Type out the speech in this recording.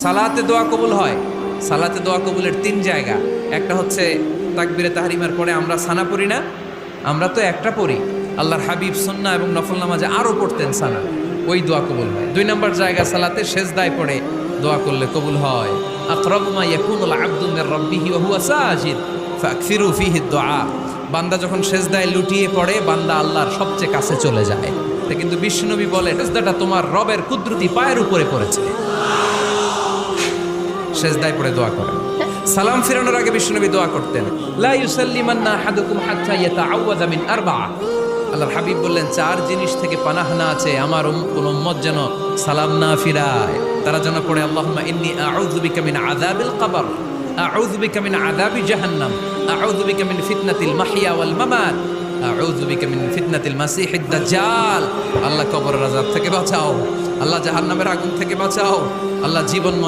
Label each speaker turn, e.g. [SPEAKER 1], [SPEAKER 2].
[SPEAKER 1] সালাতে দোয়া কবুল হয়। সালাতে দোয়া কবুলের তিন জায়গা। একটা হচ্ছে তাকবীরে তাহরিমার পরে আমরা সানা পড়ি না, আমরা তো একটা পড়ি। আল্লাহর হাবিব সুন্নাহ এবং নফল নামাজে আরও পড়তেন সানা, ওই দোয়া কবুল হয়। দুই নম্বর জায়গা সালাতে সেজদায় পড়ে দোয়া করলে কবুল হয়। আকরাবু মা ইয়াকুনুল আবদু মির রাব্বিহি ওয়া হুয়া সাজিদ ফাকসিরু ফীহি দুআ। বান্দা যখন সেজদায় লুটিয়ে পড়ে, বান্দা আল্লাহর সবচেয়ে কাছে চলে যায়। তা কিন্তু বিশ্বনবী বলে, সেজদাটা তোমার রবের কুদরতি পায়ের উপরে পড়েছে। সেজদায় পড়ে দোয়া করেন। সালাম ফিরানোর আগে বিশ্বনবী দোয়া করতেন, লা ইউসাল্লিমান্না আহাদুকুম হাত্তা ইয়াতাআওয়াযা মিন আরবা'a। আল্লাহর হাবিব বললেন, চার জিনিস থেকে পানাহ না আছে আমার কোন উম্মত যেন সালাম না ফিরায়। তারা যেন পড়ে, আল্লাহুম্মা ইন্নী আউযু বিকা মিন আযাবিল কবর, আউযু বিকা মিন আযাবি জাহান্নাম, আউযু বিকা মিন ফিতনাতিল মাহইয়া ওয়াল মামাত, আউযু বিকা মিন ফিতনাতিল মাসিহিদ দাজ্জাল। আল্লাহ কবরের আযাব থেকে বাঁচাও, আল্লাহ জাহান্নামের আগুন থেকে বাঁচাও, আল্লাহ জীবনমর